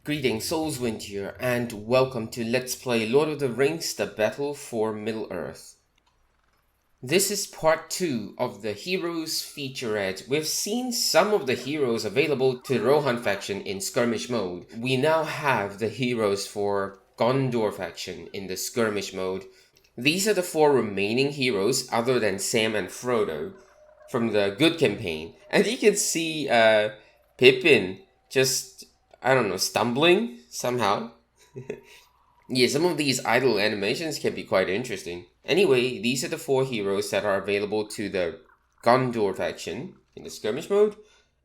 Greetings, Soulswind here, and welcome to Let's Play Lord of the Rings: The Battle for Middle-earth. This is part 2 of the Heroes Featurette. We've seen some of the heroes available to the Rohan faction in Skirmish mode. We now have the heroes for Gondor Faction in the Skirmish mode. These are the 4 remaining heroes other than Sam and Frodo from the good campaign. And you can see Pippin just, I don't know, stumbling somehow. Yeah, some of these idle animations can be quite interesting. Anyway, these are the 4 heroes that are available to the Gondor faction in the Skirmish mode,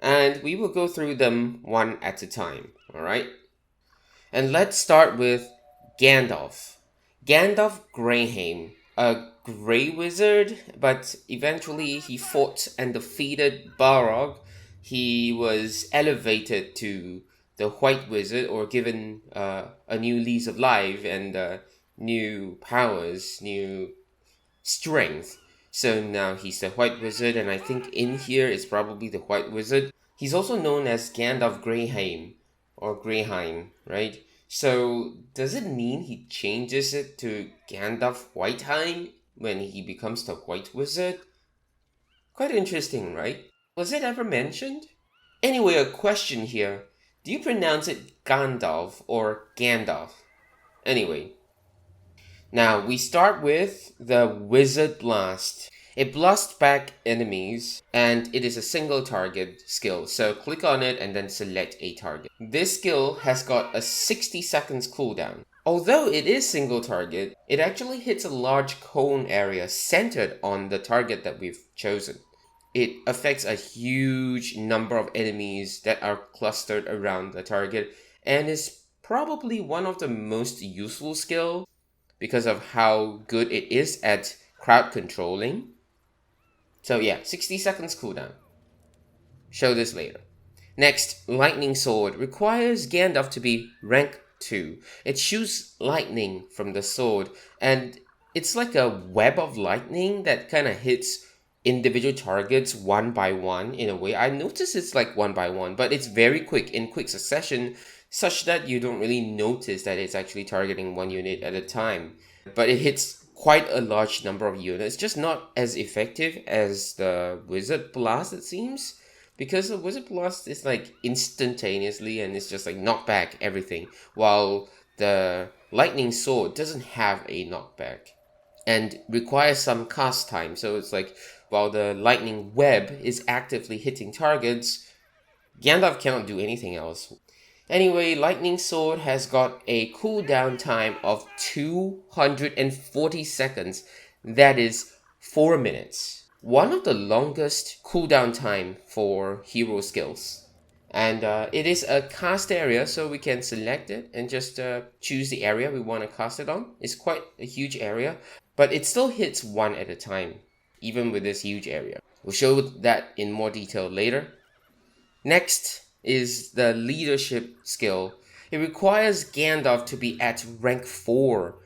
and we will go through them one at a time, alright? And let's start with Gandalf. Gandalf Greyheim, a grey wizard, but eventually he fought and defeated Balrog. He was elevated to the White Wizard, or given a new lease of life and new powers, new strength. So now he's the White Wizard, and I think in here is probably the White Wizard. He's also known as Gandalf Greyheim, or Greyheim, right? So does it mean he changes it to Gandalf Whiteheim when he becomes the White Wizard? Quite interesting, right? Was it ever mentioned? Anyway, a question here. Do you pronounce it Gandalf or Gandalf? Anyway. Now, we start with the Wizard Blast. It blasts back enemies, and it is a single target skill. So click on it and then select a target. This skill has got a 60 seconds cooldown. Although it is single target, it actually hits a large cone area centered on the target that we've chosen. It affects a huge number of enemies that are clustered around the target and is probably one of the most useful skills because of how good it is at crowd controlling. So yeah, 60 seconds cooldown. Show this later. Next, Lightning Sword requires Gandalf to be rank 2. It shoots lightning from the sword, and it's like a web of lightning that kind of hits individual targets one by one in a way. I notice it's like one by one, but it's very quick, in quick succession, such that you don't really notice that it's actually targeting one unit at a time. But it hits quite a large number of units, just not as effective as the Wizard Blast, it seems. Because the Wizard Blast is like instantaneously and it's just like knock back everything, while the Lightning Sword doesn't have a knockback and requires some cast time. So it's like, while the lightning web is actively hitting targets, Gandalf cannot do anything else. Anyway, Lightning Sword has got a cooldown time of 240 seconds. That is 4 minutes. One of the longest cooldown time for hero skills. And it is a cast area, so we can select it and just choose the area we want to cast it on. It's quite a huge area, but it still hits one at a time, even with this huge area. We'll show that in more detail later. Next is the leadership skill. It requires Gandalf to be at rank 4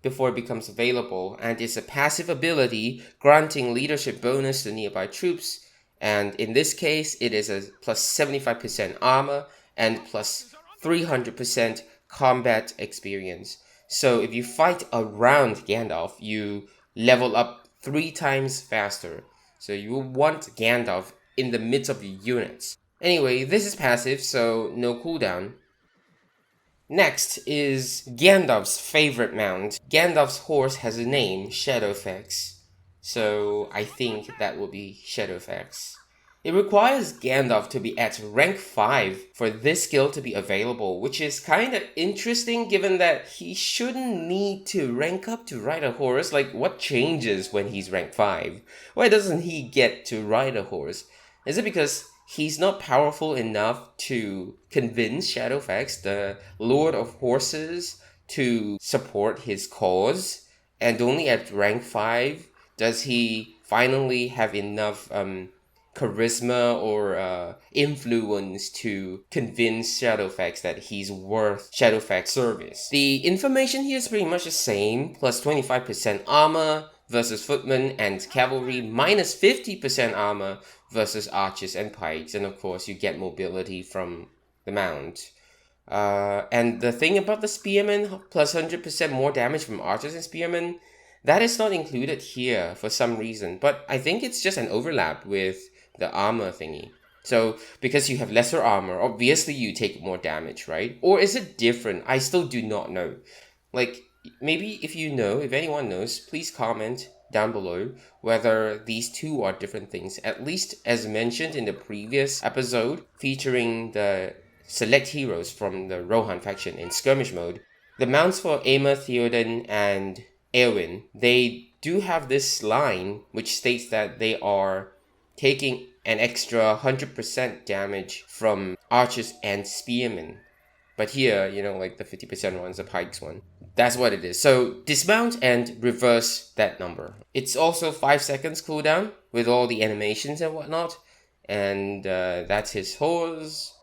before it becomes available, and it's a passive ability granting leadership bonus to nearby troops, and in this case it is a plus 75% armor and plus 300% combat experience. So if you fight around Gandalf, you level up 3 times faster. So you will want Gandalf in the midst of your units. Anyway, this is passive, so no cooldown. Next is Gandalf's favorite mount. Gandalf's horse has a name, Shadowfax. So I think that will be Shadowfax. It requires Gandalf to be at rank 5 for this skill to be available, which is kind of interesting given that he shouldn't need to rank up to ride a horse. Like, what changes when he's rank 5? Why doesn't he get to ride a horse? Is it because he's not powerful enough to convince Shadowfax, the Lord of Horses, to support his cause? And only at rank 5 does he finally have enough charisma or influence to convince Shadowfax that he's worth Shadowfax service. The information here is pretty much the same, plus 25% armor versus footmen and cavalry, minus 50% armor versus archers and pikes, and of course you get mobility from the mount. And the thing about the spearmen plus 100% more damage from archers and spearmen, that is not included here for some reason. But I think it's just an overlap with the armor thingy. So because you have lesser armor, obviously you take more damage, right? Or is it different? I still do not know. Like, maybe if you know, if anyone knows, please comment down below whether these two are different things. At least as mentioned in the previous episode featuring the select heroes from the Rohan faction in skirmish mode, the mounts for Aemma, Theoden, and Eowyn, they do have this line which states that they are taking an extra 100% damage from archers and spearmen. But here, you know, like the 50% one's a pikes one. That's what it is. So dismount and reverse that number. It's also 5 seconds cooldown with all the animations and whatnot. And that's his horse.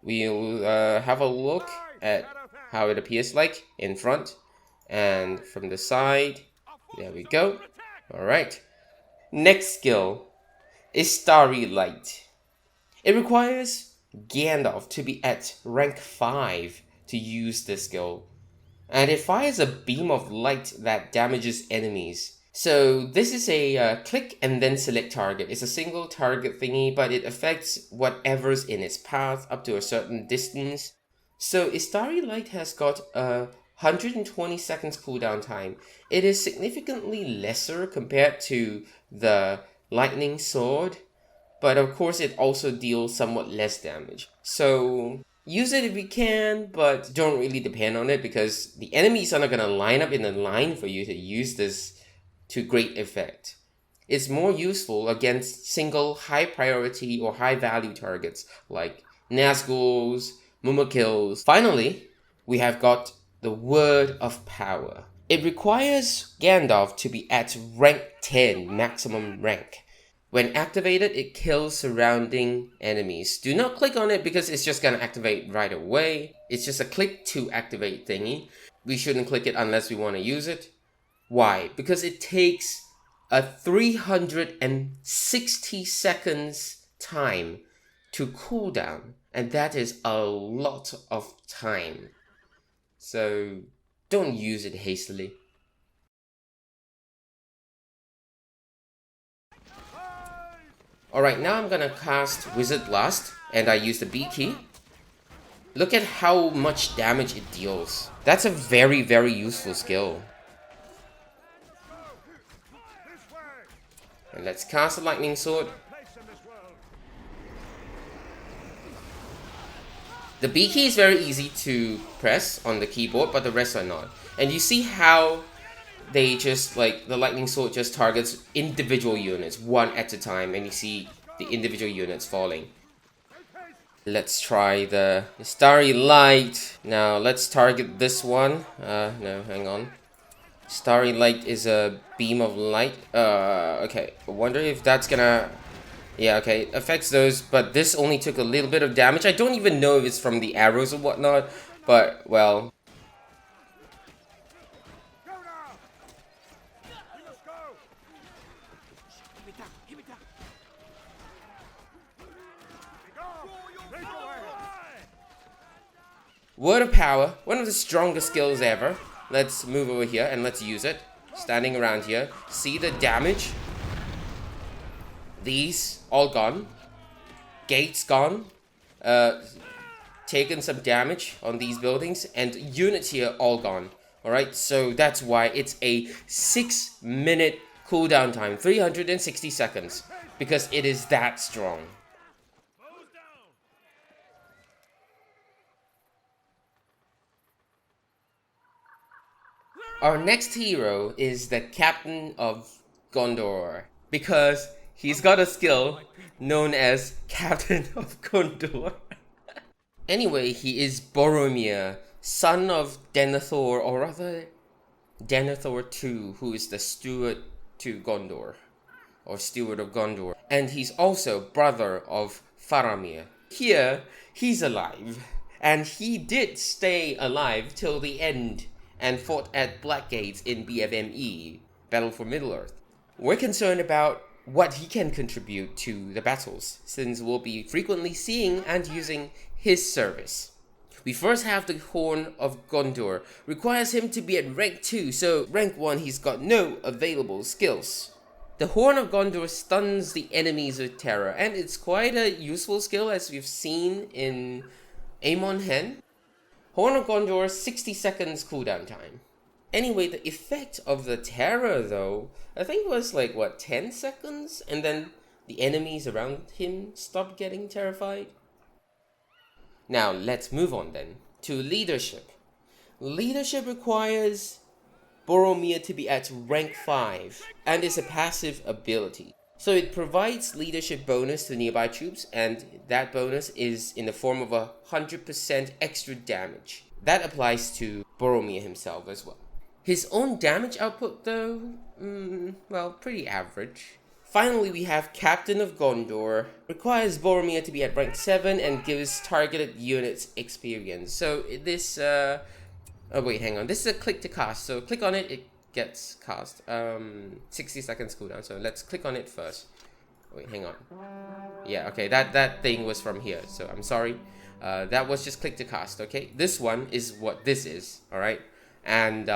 We'll have a look at how it appears like in front and from the side. There we go. Alright. Next skill is Starry Light. It requires Gandalf to be at rank 5 to use this skill. And it fires a beam of light that damages enemies. So this is a click and then select target. It's a single target thingy, but it affects whatever's in its path up to a certain distance. So Starry Light has got a 120 seconds cooldown time. It is significantly lesser compared to the Lightning Sword, but of course it also deals somewhat less damage. So use it if you can, but don't really depend on it because the enemies are not going to line up in a line for you to use this to great effect. It's more useful against single high priority or high value targets like Nazguls, Mumakils. Finally, we have got the Word of Power. It requires Gandalf to be at rank 10, maximum rank. When activated, it kills surrounding enemies. Do not click on it because it's just gonna activate right away. It's just a click to activate thingy. We shouldn't click it unless we want to use it. Why? Because it takes a 360 seconds time to cool down, and that is a lot of time. So don't use it hastily. Alright, now I'm gonna cast Wizard Blast, and I use the B key. Look at how much damage it deals. That's a very, very useful skill. And let's cast a Lightning Sword. The B key is very easy to press on the keyboard, but the rest are not. And you see how they just, like, the Lightning Sword just targets individual units, one at a time, and you see the individual units falling. Let's try the Starry Light. Now, let's target this one. No, hang on. Starry Light is a beam of light. Okay, I wonder if that's gonna... Yeah, okay, it affects those, but this only took a little bit of damage. I don't even know if it's from the arrows or whatnot, but, well... Word of Power, one of the strongest skills ever. Let's move over here and let's use it. Standing around here. See the damage? These, all gone. Gates gone. Taken some damage on these buildings. And units here, all gone. Alright, so that's why it's a 6-minute cooldown time. 360 seconds. Because it is that strong. Our next hero is the Captain of Gondor, because he's got a skill known as Captain of Gondor. Anyway, he is Boromir, son of Denethor, or rather Denethor II, who is the steward to Gondor, or steward of Gondor. And he's also brother of Faramir. Here, he's alive, and he did stay alive till the end and fought at Blackgate in BFME, Battle for Middle-earth. We're concerned about what he can contribute to the battles, since we'll be frequently seeing and using his service. We first have the Horn of Gondor. Requires him to be at rank 2, so rank 1 he's got no available skills. The Horn of Gondor stuns the enemies with terror, and it's quite a useful skill as we've seen in Amon Hen. Horn of Gondor, 60 seconds cooldown time. Anyway, the effect of the terror though, I think was like, what, 10 seconds? And then the enemies around him stopped getting terrified. Now, let's move on then to leadership. Leadership requires Boromir to be at rank 5 and is a passive ability. So it provides leadership bonus to nearby troops, and that bonus is in the form of 100% extra damage. That applies to Boromir himself as well. His own damage output though, well, pretty average. Finally, we have Captain of Gondor. Requires Boromir to be at rank 7 and gives targeted units experience. So this, oh wait, hang on. This is a click to cast. So click on it, it gets cast. 60 seconds cooldown. So let's click on it first. Wait, hang on. Yeah, okay, that thing was from here. So I'm sorry. That was just click to cast, okay? This one is what this is, alright? And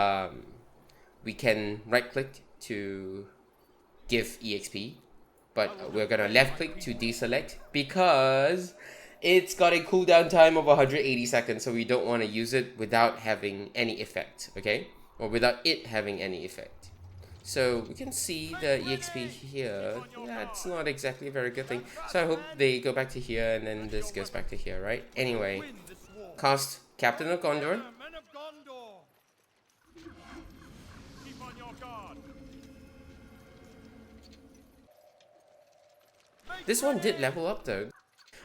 we can right click to give EXP, but we're gonna left click to deselect because it's got a cooldown time of 180 seconds, so we don't want to use it without having any effect, okay? Or without it having any effect. So we can see the EXP here. Yeah, it's not exactly a very good thing. So I hope they go back to here and then this goes back to here, right? Anyway, cast Captain of Gondor. This one did level up though.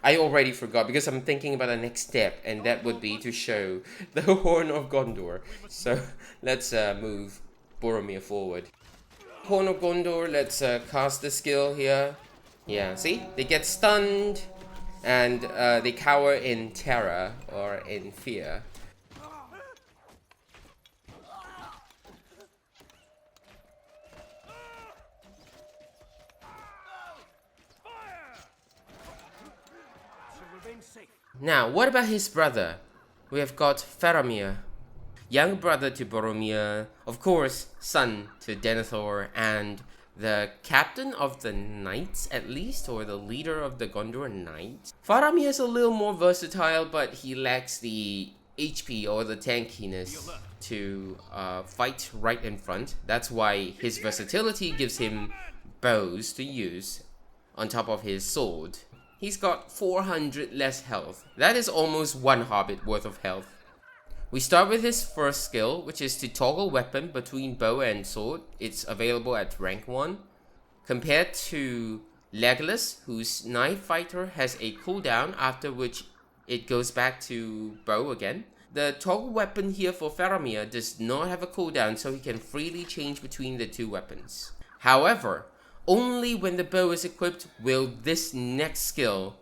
I already forgot because I'm thinking about the next step, and that would be to show the Horn of Gondor. So let's move Boromir forward. Horn of Gondor, let's cast the skill here. Yeah, see? They get stunned and they cower in terror or in fear. Now, what about his brother? We have got Faramir, young brother to Boromir, of course, son to Denethor, and the captain of the knights at least, or the leader of the Gondor knights. Faramir is a little more versatile, but he lacks the HP or the tankiness to fight right in front. That's why his versatility gives him bows to use on top of his sword. He's got 400 less health. That is almost one hobbit worth of health. We start with his first skill, which is to toggle weapon between bow and sword. It's available at rank 1. Compared to Legolas, whose knife fighter has a cooldown, after which it goes back to bow again. The toggle weapon here for Faramir does not have a cooldown, so he can freely change between the two weapons. However, only when the bow is equipped will this next skill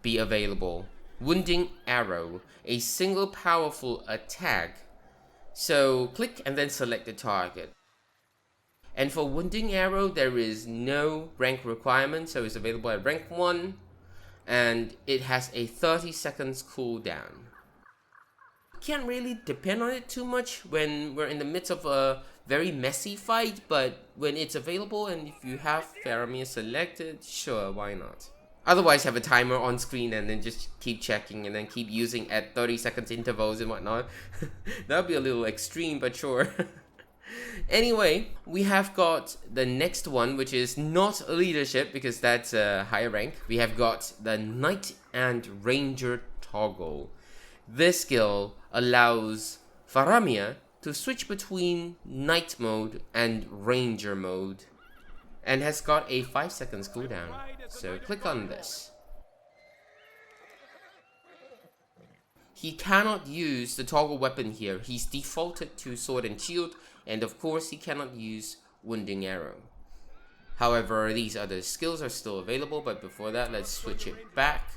be available. Wounding Arrow, a single powerful attack. So click and then select the target. And for Wounding Arrow, there is no rank requirement, so it's available at rank 1. And it has a 30 seconds cooldown. Can't really depend on it too much when we're in the midst of a very messy fight, but when it's available and if you have Faramir selected, sure, why not? Otherwise, have a timer on screen and then just keep checking and then keep using at 30 seconds intervals and whatnot. That would be a little extreme, but sure. Anyway, we have got the next one, which is not leadership because that's a higher rank. We have got the Knight and Ranger toggle. This skill allows Faramir to switch between Knight mode and Ranger mode, and has got a 5 seconds cooldown. So click on this. He cannot use the toggle weapon here. He's defaulted to sword and shield, and of course he cannot use Wounding Arrow. However, these other skills are still available, but before that, let's switch it back.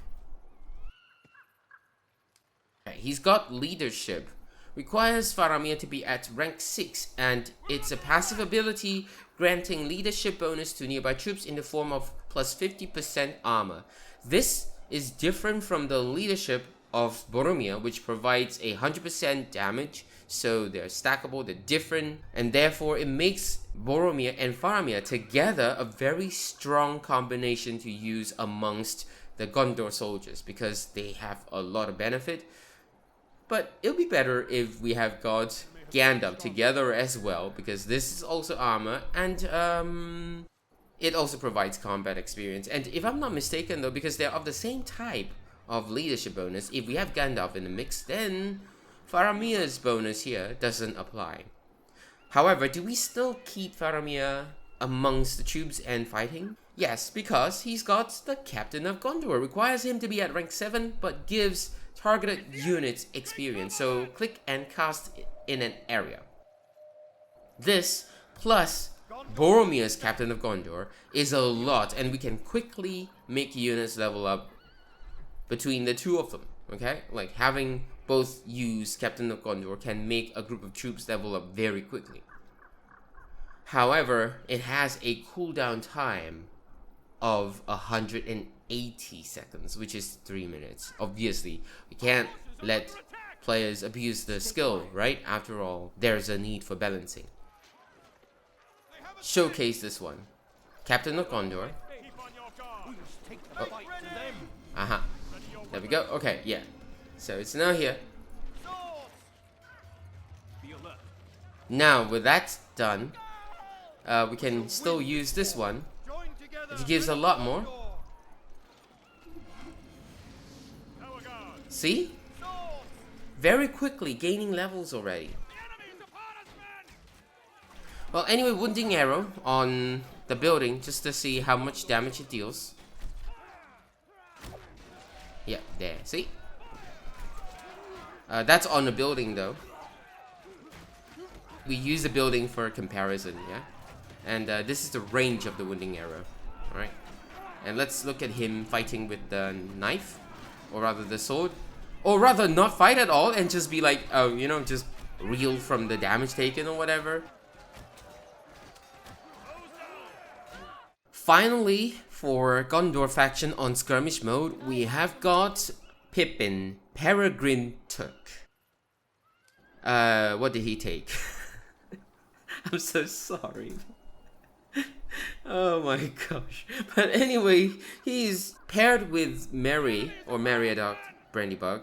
Okay, he's got leadership. Requires Faramir to be at rank 6, and it's a passive ability granting leadership bonus to nearby troops in the form of plus 50% armor. This is different from the leadership of Boromir, which provides 100% damage. So they're stackable, they're different, and therefore it makes Boromir and Faramir together a very strong combination to use amongst the Gondor soldiers, because they have a lot of benefit. But it'll be better if we have got Gandalf together as well, because this is also armor, and it also provides combat experience. And if I'm not mistaken though, because they're of the same type of leadership bonus, if we have Gandalf in the mix, then Faramir's bonus here doesn't apply. However, do we still keep Faramir amongst the troops and fighting? Yes, because he's got the Captain of Gondor. Requires him to be at rank 7, but gives targeted units experience. So click and cast in an area. This plus Boromir's Captain of Gondor is a lot, and we can quickly make units level up between the two of them. Okay, like having both use Captain of Gondor can make a group of troops level up very quickly. However, it has a cooldown time of 180 seconds, which is 3 minutes. Obviously, we can't let players abuse the skill, right? After all, there's a need for balancing. Showcase this one. Captain of Gondor. Oh. Aha. There we go. Okay, yeah. So it's now here. Now, with that done, we can still use this one. It gives a lot more. See? Very quickly gaining levels already. Well, anyway, wounding arrow on the building just to see how much damage it deals. Yeah, there. See? That's on the building though. We use the building for comparison, yeah? And this is the range of the wounding arrow. Alright? And let's look at him fighting with the knife. Or rather the sword. Or rather not fight at all and just be like, oh, you know, just reel from the damage taken or whatever. Finally, for Gondor Faction on Skirmish mode, we have got Pippin, Peregrine Took. What did he take? I'm so sorry. Oh my gosh. But anyway, he's paired with Merry, or Meriadoc Brandybug,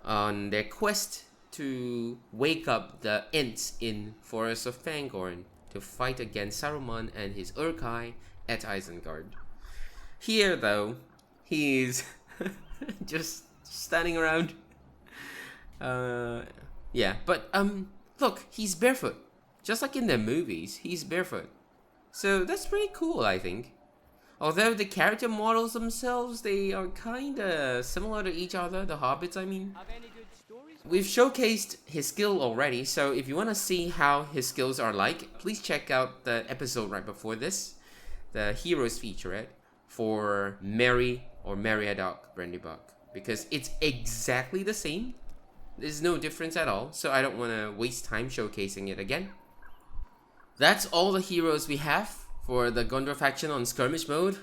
on their quest to wake up the Ents in Forest of Fangorn to fight against Saruman and his Urkai at Isengard. Here though, he's just standing around. Yeah, but look, he's barefoot. Just like in the movies, he's barefoot. So that's pretty cool, I think. Although the character models themselves, they are kinda similar to each other, the hobbits I mean. We've showcased his skill already, so if you want to see how his skills are like, please check out the episode right before this, the Heroes Featurette, for Merry or Meriadoc Brandybug. Because it's exactly the same. There's no difference at all, so I don't want to waste time showcasing it again. That's all the heroes we have for the Gondor Faction on Skirmish mode.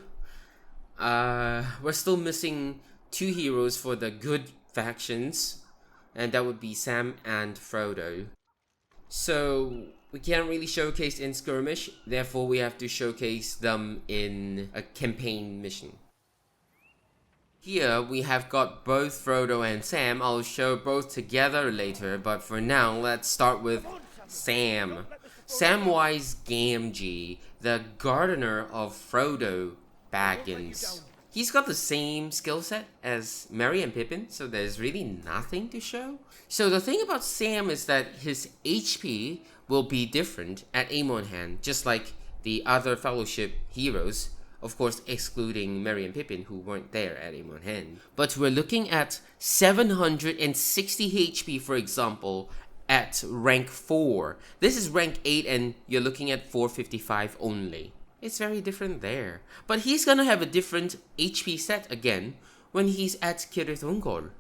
We're still missing 2 heroes for the good factions, and that would be Sam and Frodo. So we can't really showcase in Skirmish, therefore we have to showcase them in a campaign mission. Here we have got both Frodo and Sam. I'll show both together later, but for now let's start with Sam. Samwise Gamgee, the gardener of Frodo Baggins. He's got the same skill set as Merry and Pippin, so there's really nothing to show. So the thing about Sam is that his HP will be different at aim on hand, just like the other Fellowship heroes, of course excluding Merry and Pippin who weren't there at aim on hand. But we're looking at 760 HP, for example, at rank 4. This is rank 8 and you're looking at 455 only. It's very different there. But he's gonna have a different HP set again when he's at Cirith Ungol.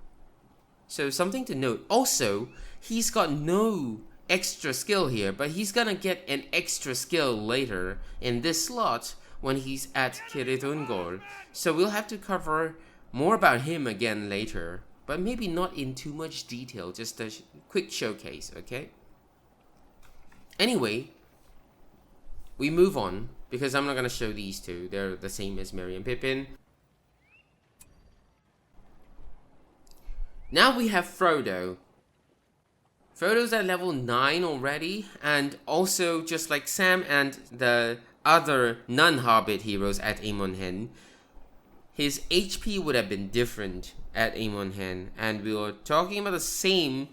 So something to note. Also, he's got no extra skill here, but he's gonna get an extra skill later in this slot when he's at Cirith Ungol. So we'll have to cover more about him again later. but maybe not in too much detail, just a quick showcase, okay? Anyway, we move on, because I'm not going to show these two. They're the same as Merry and Pippin. Now we have Frodo. Frodo's at level 9 already, and also just like Sam and the other non-Hobbit heroes at Amon Hen, his HP would have been different at Amon Hen, and we were talking about the same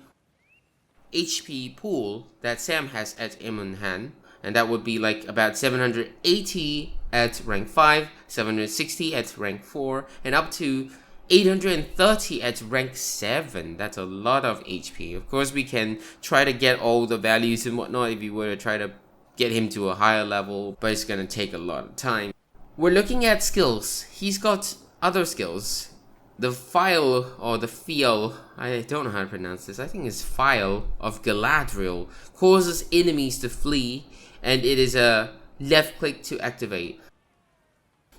HP pool that Sam has at Amon Hen, and that would be like about 780 at rank 5, 760 at rank 4, and up to 830 at rank 7. That's a lot of HP. Of course, we can try to get all the values and whatnot if we were to try to get him to a higher level, but it's gonna take a lot of time. We're looking at skills. He's got other skills. The file, or the feel, I don't know how to pronounce this, I think it's file of Galadriel, causes enemies to flee, and it is a left click to activate.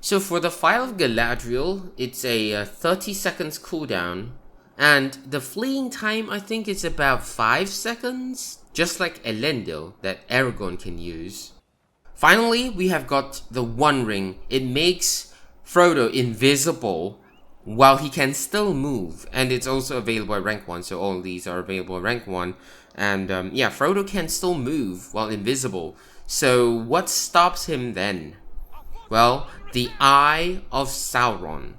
So for the file of Galadriel, it's a 30 seconds cooldown, and the fleeing time I think is about 5 seconds, just like Elendil that Aragorn can use. Finally, we have got the One Ring. It makes Frodo invisible while he can still move, and it's also available at rank 1, so all these are available at rank 1. And yeah, Frodo can still move while invisible. So what stops him then? Well, the Eye of Sauron.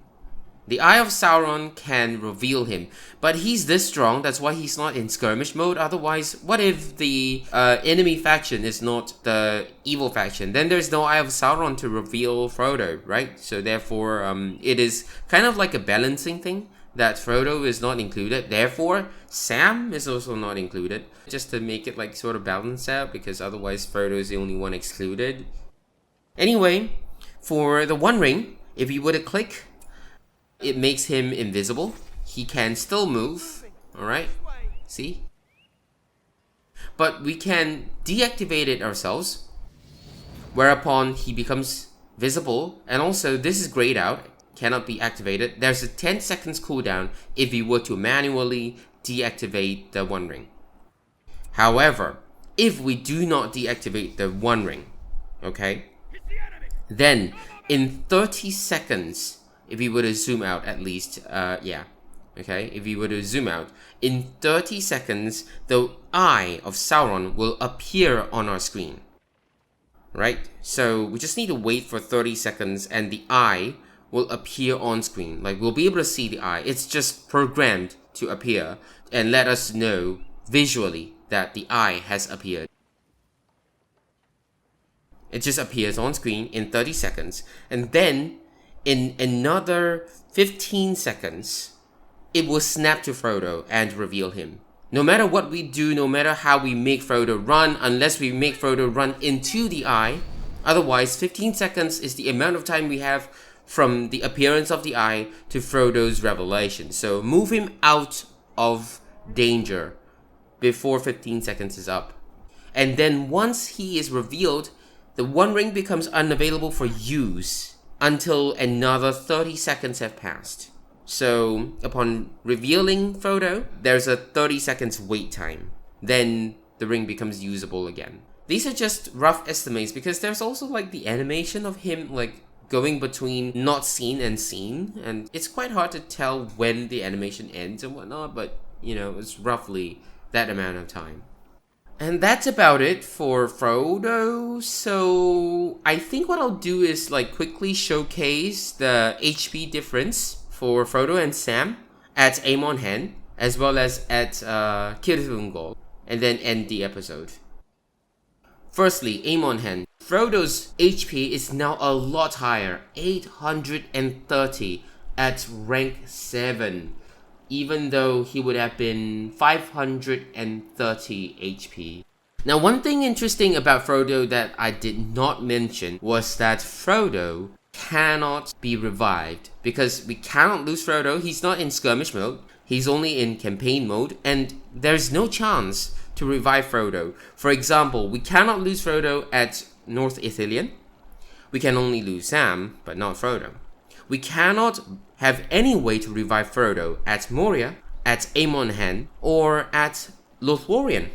The Eye of Sauron can reveal him, but he's this strong, that's why he's not in skirmish mode. Otherwise, what if the enemy faction is not the evil faction? Then there's no Eye of Sauron to reveal Frodo, right? So therefore, it is kind of like a balancing thing that Frodo is not included. Therefore, Sam is also not included, just to make it like sort of balance out, because otherwise Frodo is the only one excluded. Anyway, for the One Ring, if you were to click, it makes him invisible. He can still move, alright? See? But we can deactivate it ourselves, whereupon he becomes visible. And also, this is grayed out, cannot be activated. There's a 10 seconds cooldown if you were to manually deactivate the One Ring. However, if we do not deactivate the One Ring, okay, then in 30 seconds, if we were to zoom out at least, if we were to zoom out, in 30 seconds, the Eye of Sauron will appear on our screen, right? So we just need to wait for 30 seconds and the eye will appear on screen. Like, we'll be able to see the eye. It's just programmed to appear and let us know visually that the eye has appeared. It just appears on screen in 30 seconds, and then in another 15 seconds, it will snap to Frodo and reveal him. No matter what we do, no matter how we make Frodo run, unless we make Frodo run into the eye, otherwise 15 seconds is the amount of time we have from the appearance of the eye to Frodo's revelation. So move him out of danger before 15 seconds is up. And then once he is revealed, the One Ring becomes unavailable for use until another 30 seconds have passed. So upon revealing Frodo, there's a 30 seconds wait time. Then the ring becomes usable again. These are just rough estimates because there's also like the animation of him like going between not seen and seen, and it's quite hard to tell when the animation ends and whatnot, but you know, it's roughly that amount of time. And that's about it for Frodo. So I think what I'll do is like quickly showcase the HP difference for Frodo and Sam at Amon Hen, as well as at Kirthungol, and then end the episode. Firstly, Amon Hen. Frodo's HP is now a lot higher, 830 at rank 7. Even though he would have been 530 HP. Now, one thing interesting about Frodo that I did not mention was that Frodo cannot be revived, because we cannot lose Frodo. He's not in skirmish mode, he's only in campaign mode, and there's no chance to revive Frodo. For example, we cannot lose Frodo at North Ithilien. We can only lose Sam, but not Frodo. We cannot have any way to revive Frodo at Moria, at Amon Hen or at LoTR.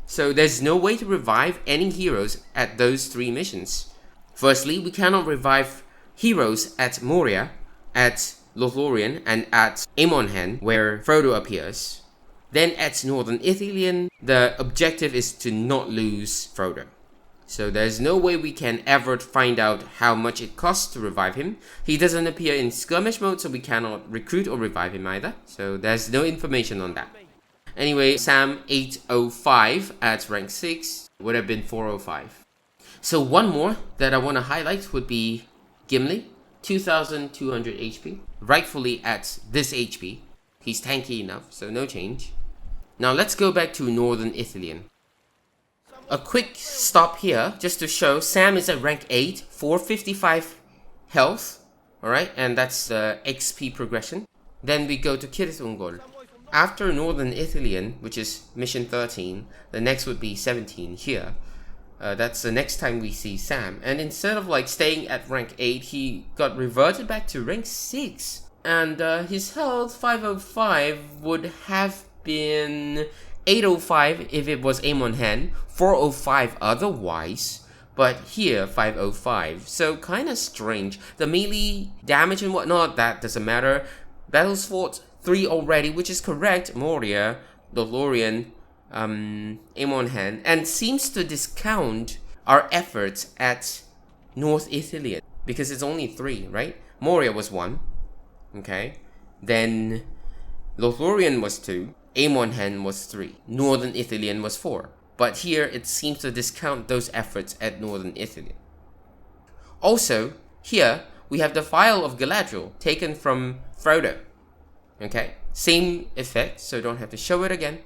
So there's no way to revive any heroes at those 3 missions. Firstly, we cannot revive heroes at Moria, at LoTR, and at Amon Hen, where Frodo appears. Then at Northern Ithilien, the objective is to not lose Frodo. So there's no way we can ever find out how much it costs to revive him. He doesn't appear in skirmish mode, so we cannot recruit or revive him either. So there's no information on that. Anyway, Sam 805 at rank 6 would have been 405. So one more that I want to highlight would be Gimli, 2200 HP. Rightfully at this HP. He's tanky enough, so no change. Now let's go back to Northern Ithilien. A quick stop here, just to show Sam is at rank 8, 455 health, alright, and that's the XP progression. Then we go to Cirith Ungol. After Northern Ithilien, which is mission 13, the next would be 17 here. That's the next time we see Sam. And instead of like staying at rank 8, he got reverted back to rank 6. And his health, 505, would have been 805 if it was Amon Hen, 405 otherwise, but here 505. So kind of strange. The melee damage and whatnot, that doesn't matter. Battles fought 3 already, which is correct. Moria, LoTR, Amon Hen, and seems to discount our efforts at North Ithilien because it's only 3, right? Moria was 1, okay. Then LoTR was 2. Amon Hen was 3. Northern Ithilien was 4. But here it seems to discount those efforts at Northern Ithilien. Also, here we have the Phial of Galadriel taken from Frodo. Okay, same effect, so don't have to show it again.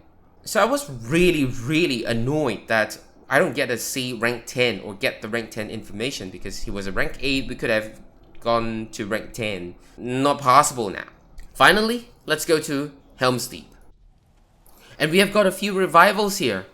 So I was really annoyed that I don't get to see rank 10 or get the rank 10 information because he was a rank 8, we could have gone to rank 10. Not possible now. Finally, let's go to Helm's Deep. And we have got a few revivals here.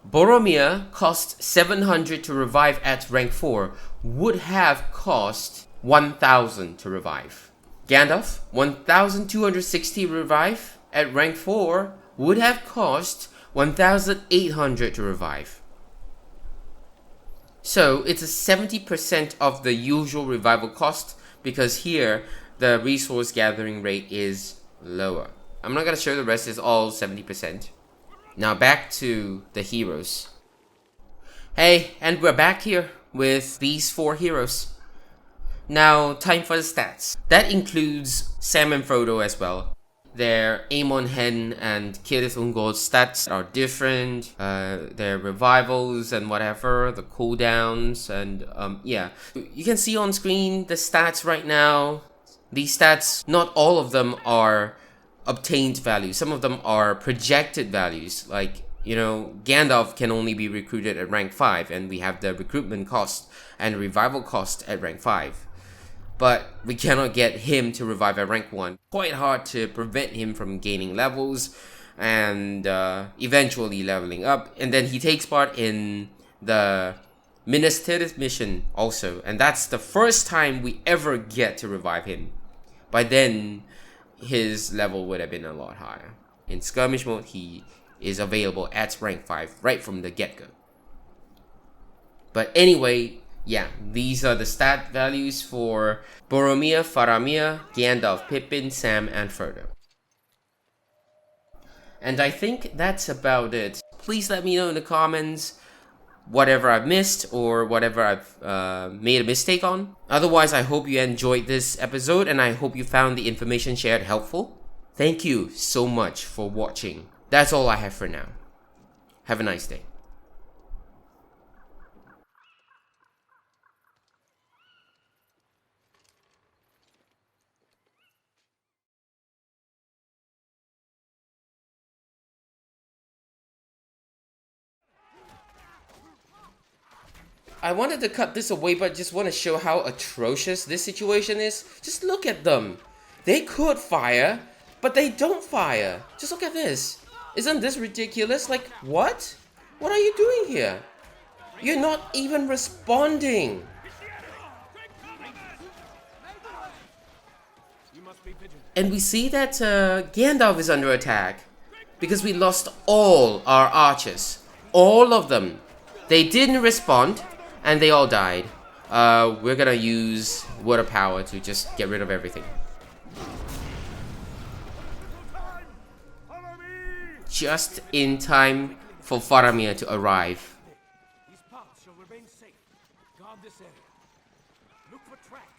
Boromir cost 700 to revive at rank 4. Would have cost 1000 to revive. Gandalf, 1260 revive at rank 4. Would have cost 1800 to revive. So it's a 70% of the usual revival cost because here the resource gathering rate is lower. I'm not going to show the rest, it's all 70%. Now back to the heroes. Hey, and we're back here with these 4 heroes. Now, time for the stats. That includes Sam and Frodo as well. Their Amon Hen and Cirith Ungol stats are different. Their revivals and whatever, the cooldowns, and yeah. You can see on screen the stats right now. These stats, not all of them are obtained values. Some of them are projected values. Like, you know, Gandalf can only be recruited at rank 5, and we have the recruitment cost and revival cost at rank 5. But we cannot get him to revive at rank 1. Quite hard to prevent him from gaining levels and eventually leveling up. And then he takes part in the Minas Tirith mission also. And that's the first time we ever get to revive him. By then, his level would have been a lot higher. In skirmish mode, he is available at rank 5 right from the get-go. But anyway, yeah, these are the stat values for Boromir, Faramir, Gandalf, Pippin, Sam, and Frodo. And I think that's about it. Please let me know in the comments whatever I've missed or whatever I've made a mistake on. Otherwise, I hope you enjoyed this episode and I hope you found the information shared helpful. Thank you so much for watching. That's all I have for now. Have a nice day. I wanted to cut this away, but just want to show how atrocious this situation is. Just look at them. They could fire, but they don't fire. Just look at this. Isn't this ridiculous? Like, what? What are you doing here? You're not even responding. And we see that Gandalf is under attack. because we lost all our archers. All of them. They didn't respond, and they all died. We're gonna use water power to just get rid of everything. Just in time for Faramir to arrive. These paths shall remain safe. Guard this area. Look for traps.